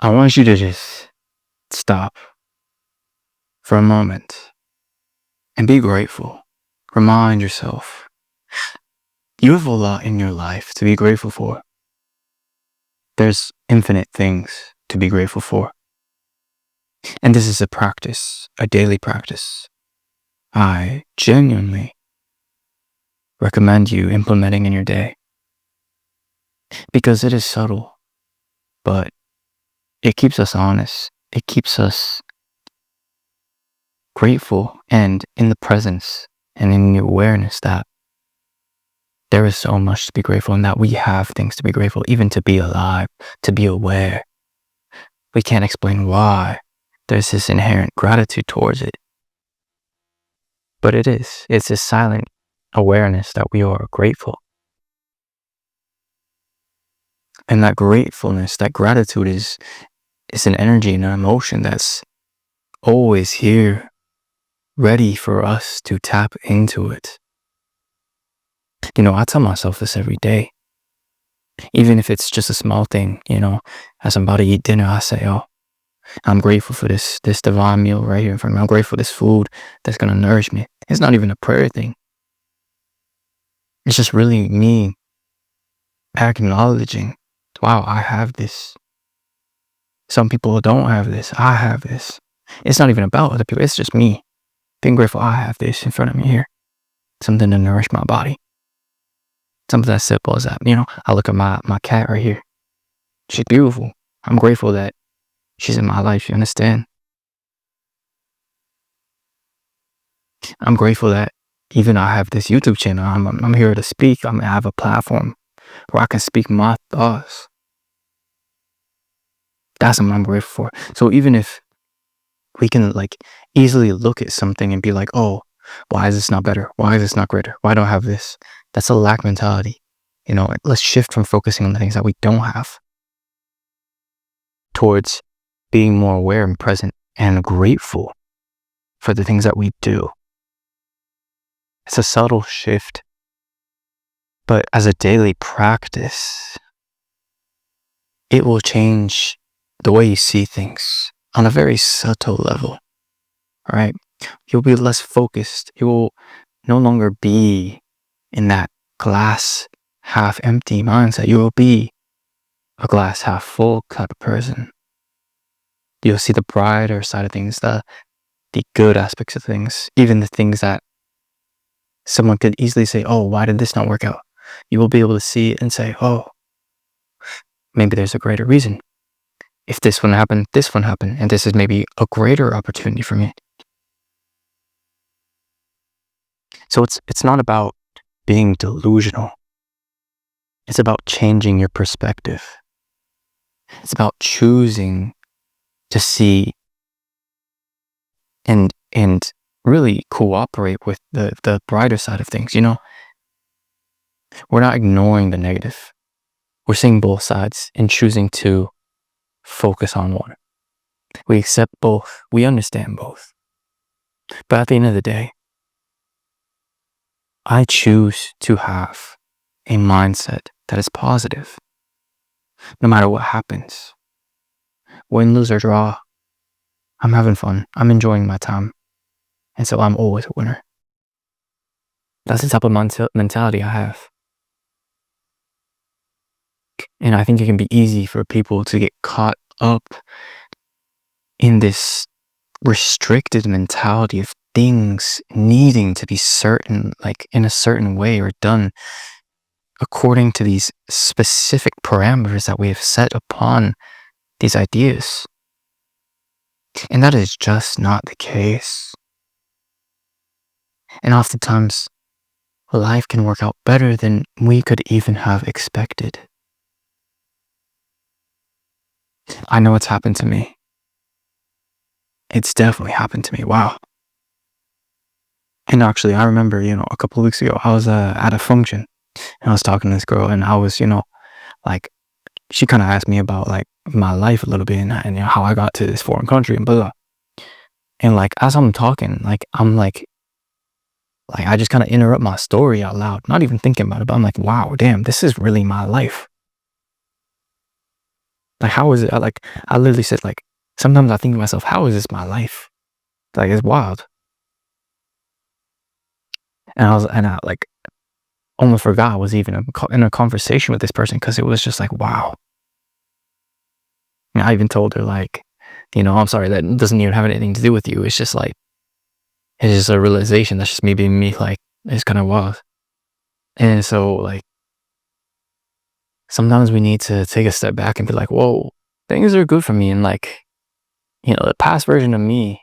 I want you to just stop for a moment and be grateful. Remind yourself you have a lot in your life to be grateful for. There's infinite things to be grateful for. And this is a practice, a daily practice. I genuinely recommend you implementing in your day because it is subtle, but it keeps us honest. It keeps us grateful and in the presence and in the awareness that there is so much to be grateful and that we have things to be grateful, even to be alive, to be aware. We can't explain why. There's this inherent gratitude towards it. But it's this silent awareness that we are grateful. And that gratefulness, that gratitude is an energy and an emotion that's always here, ready for us to tap into it. I tell myself this every day. Even if it's just a small thing, as I'm about to eat dinner, I say, oh, I'm grateful for this divine meal right here in front of me. I'm grateful for this food that's going to nourish me. It's not even a prayer thing. It's just really me acknowledging, wow, I have this. Some people don't have this. I have this. It's not even about other people. It's just me being grateful I have this in front of me here. Something to nourish my body. Something as simple as that. I look at my cat right here. She's beautiful. I'm grateful that she's in my life. You understand? I'm grateful that even I have this YouTube channel. I'm here to speak. I have a platform where I can speak my thoughts. That's what I'm grateful for. So even if we can easily look at something and be like, oh, why is this not better? Why is this not greater? Why don't I have this? That's a lack mentality. Let's shift from focusing on the things that we don't have towards being more aware and present and grateful for the things that we do. It's a subtle shift, but as a daily practice, it will change the way you see things on a very subtle level, right? You'll be less focused. You will no longer be in that glass half empty mindset. You will be a glass half full type of person. You'll see the brighter side of things, the good aspects of things, even the things that someone could easily say, oh, why did this not work out? You will be able to see it and say, oh, maybe there's a greater reason. If this one happened, and this is maybe a greater opportunity for me. So it's not about being delusional. It's about changing your perspective. It's about choosing to see and really cooperate with the brighter side of things. We're not ignoring the negative. We're seeing both sides and choosing to focus on one. We accept both. We understand both. But at the end of the day, I choose to have a mindset that is positive. No matter what happens, win, lose, or draw, I'm having fun. I'm enjoying my time. And so I'm always a winner. That's the type of mentality I have. And I think it can be easy for people to get caught up in this restricted mentality of things needing to be certain, in a certain way or done according to these specific parameters that we have set upon these ideas. And that is just not the case. And oftentimes, life can work out better than we could even have expected. I know it's happened to me. It's definitely happened to me. Wow. And actually, I remember, a couple of weeks ago, I was at a function and I was talking to this girl and I was, she kind of asked me about my life a little bit and how I got to this foreign country and blah, blah. And as I'm talking, I'm I just kind of interrupt my story out loud, not even thinking about it, but I'm like, wow, damn, this is really my life. Like, how is it? I literally said, like, sometimes I think to myself, how is this my life? Like, it's wild. And I like almost forgot I was even in a conversation with this person, because it was just like, wow. And I even told her, like, I'm sorry, that doesn't even have anything to do with you. It's just like, it's just a realization. That's just me being me. Like, it's kind of wild. And so, like, sometimes we need to take a step back and be like, whoa, things are good for me. And like, the past version of me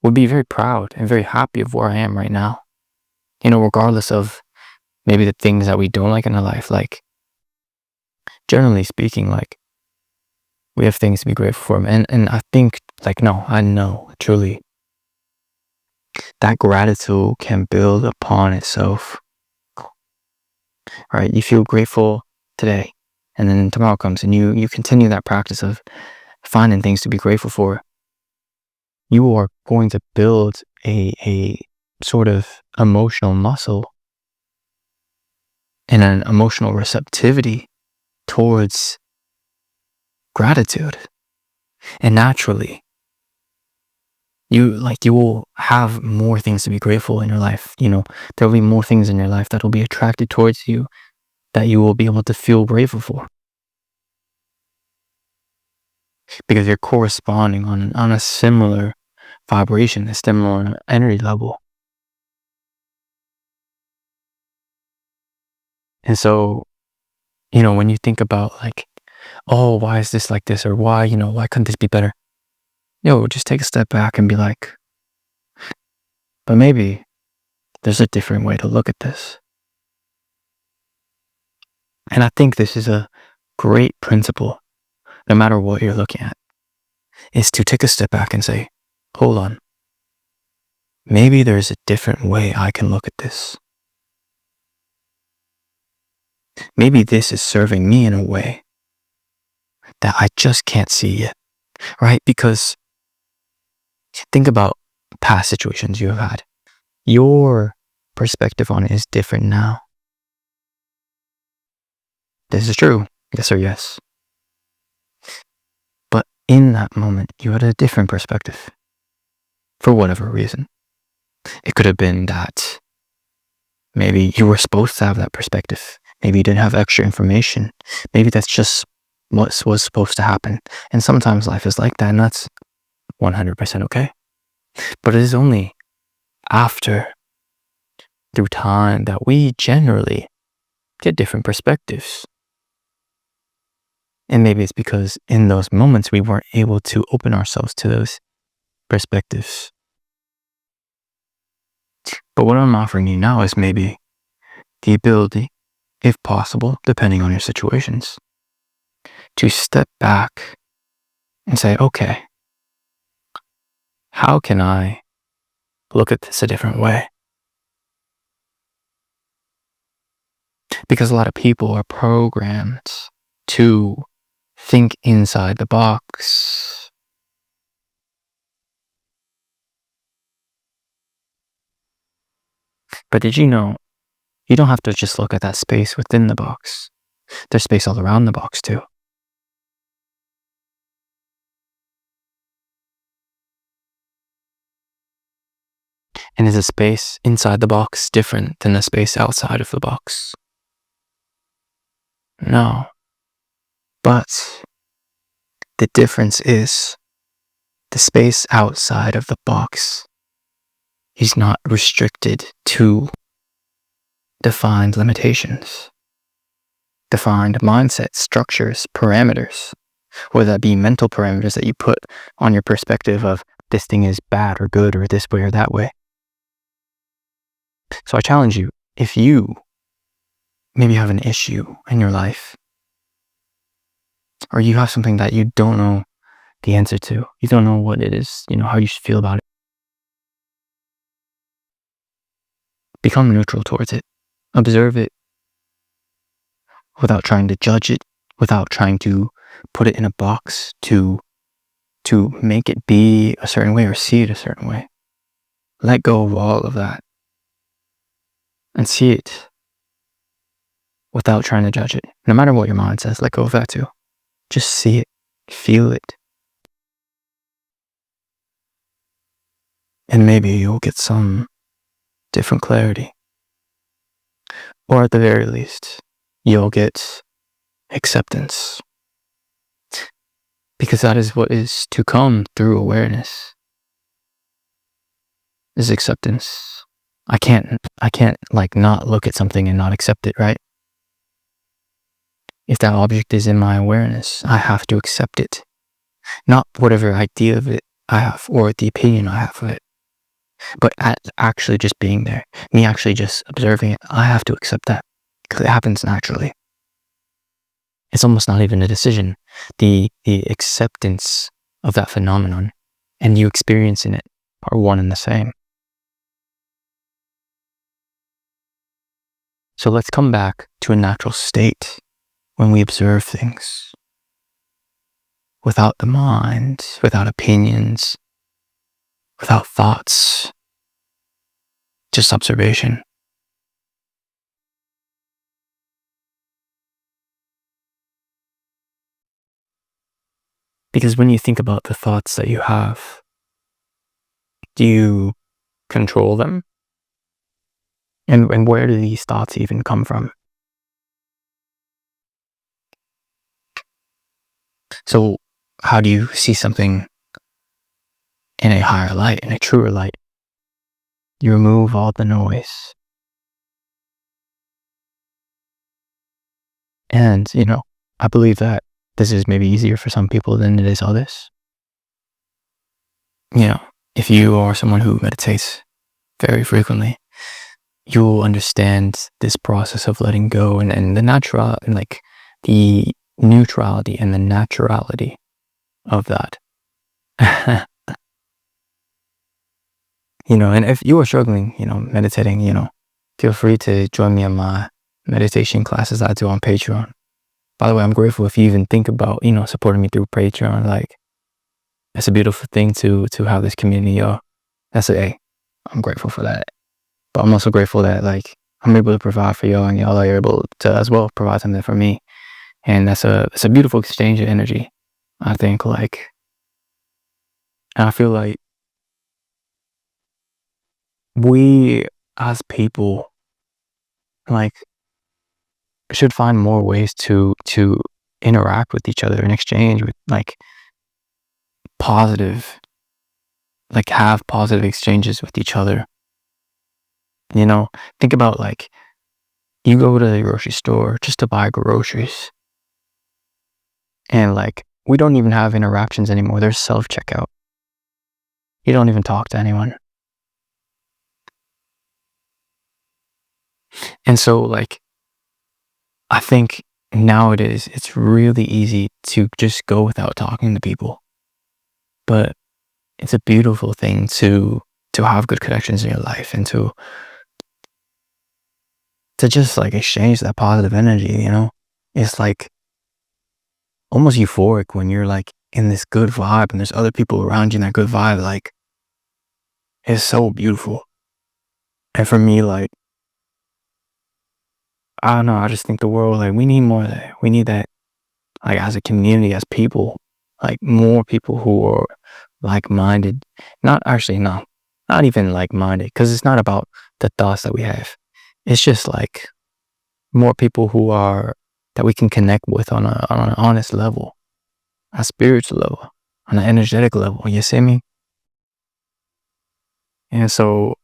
would be very proud and very happy of where I am right now. Regardless of maybe the things that we don't like in our life. Like, generally speaking, like, we have things to be grateful for. And I think, like, no, I know truly that gratitude can build upon itself. Right? You feel grateful today, and then tomorrow comes, and you continue that practice of finding things to be grateful for. You are going to build a sort of emotional muscle and an emotional receptivity towards gratitude. And naturally, you will have more things to be grateful in your life. There will be more things in your life that will be attracted towards you, that you will be able to feel grateful for, because you're corresponding on a similar vibration, a similar energy level. And so, when you think about, like, oh, why is this like this? Or why couldn't this be better? Just take a step back and be like, but maybe there's a different way to look at this. And I think this is a great principle, no matter what you're looking at, is to take a step back and say, hold on, maybe there's a different way I can look at this. Maybe this is serving me in a way that I just can't see yet, right? Because think about past situations you have had. Your perspective on it is different now. This is true. Yes or yes. But in that moment, you had a different perspective. For whatever reason. It could have been that maybe you were supposed to have that perspective. Maybe you didn't have extra information. Maybe that's just what was supposed to happen. And sometimes life is like that, and that's 100% okay. But it is only after, through time, that we generally get different perspectives. And maybe it's because in those moments we weren't able to open ourselves to those perspectives. But what I'm offering you now is maybe the ability, if possible, depending on your situations, to step back and say, okay, how can I look at this a different way? Because a lot of people are programmed to think inside the box. But did you know, you don't have to just look at that space within the box. There's space all around the box too. And is the space inside the box different than the space outside of the box? No. But the difference is the space outside of the box is not restricted to defined limitations, defined mindset, structures, parameters, whether that be mental parameters that you put on your perspective of this thing is bad or good or this way or that way. So I challenge you, if you maybe have an issue in your life, or you have something that you don't know the answer to, you don't know what it is, how you should feel about it, become neutral towards it. Observe it without trying to judge it, without trying to put it in a box to make it be a certain way or see it a certain way. Let go of all of that and see it without trying to judge it. No matter what your mind says, let go of that too. Just see it, feel it. And maybe you'll get some different clarity. Or at the very least, you'll get acceptance. Because that is what is to come through awareness. Is acceptance. I can't like not look at something and not accept it, right? If that object is in my awareness, I have to accept it. Not whatever idea of it I have or the opinion I have of it. But actually just being there, me actually just observing it, I have to accept that because it happens naturally. It's almost not even a decision. The acceptance of that phenomenon and you experiencing it are one and the same. So let's come back to a natural state when we observe things without the mind, without opinions, without thoughts, just observation. Because when you think about the thoughts that you have, do you control them? And where do these thoughts even come from? So how do you see something in a higher light, in a truer light? You remove all the noise. And, I believe that this is maybe easier for some people than it is others. If you are someone who meditates very frequently, you'll understand this process of letting go and the natural and like the neutrality and the naturality of that. And if you are struggling, meditating, feel free to join me on my meditation classes I do on Patreon. By the way, I'm grateful if you even think about, supporting me through Patreon. Like, it's a beautiful thing to have this community, y'all. I'm grateful for that. But I'm also grateful that, like, I'm able to provide for y'all and y'all are able to as well provide something for me. And it's a beautiful exchange of energy. I think, like, and I feel like we as people, like, should find more ways to interact with each other and exchange with like positive, like have positive exchanges with each other. Think about like you go to the grocery store just to buy groceries and like we don't even have interactions anymore. There's self-checkout. You don't even talk to anyone. And so like I think nowadays it's really easy to just go without talking to people. But it's a beautiful thing to have good connections in your life and to just like exchange that positive energy, It's like almost euphoric when you're like in this good vibe and there's other people around you in that good vibe. Like, it's so beautiful. And for me, like, I don't know, I just think the world, like, we need more of that. We need that, like, as a community, as people, like, more people who are like-minded. Not even like-minded, because it's not about the thoughts that we have. It's just like more people that we can connect with on an honest level, a spiritual level, on an energetic level. You see me? And so,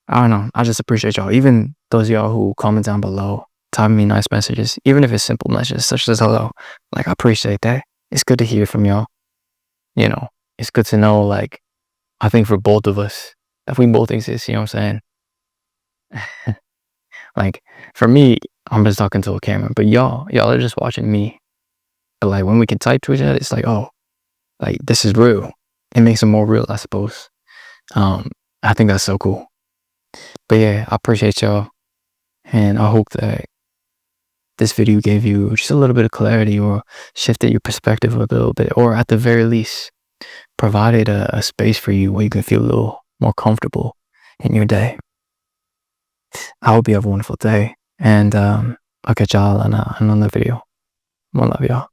I don't know. I just appreciate y'all. Even those of y'all who comment down below, typing me nice messages, even if it's simple messages such as hello. Like, I appreciate that. It's good to hear from y'all. It's good to know, like, I think for both of us, that we both exist, you know what I'm saying? Like, for me, I'm just talking to a camera, but y'all are just watching me. But like, when we can type to each other, it's like, oh, like, this is real. It makes it more real, I suppose. I think that's so cool. But yeah, I appreciate y'all. And I hope that this video gave you just a little bit of clarity or shifted your perspective a little bit, or at the very least, provided a space for you where you can feel a little more comfortable in your day. I hope you have a wonderful day. And I'll catch y'all on another video. More love, y'all.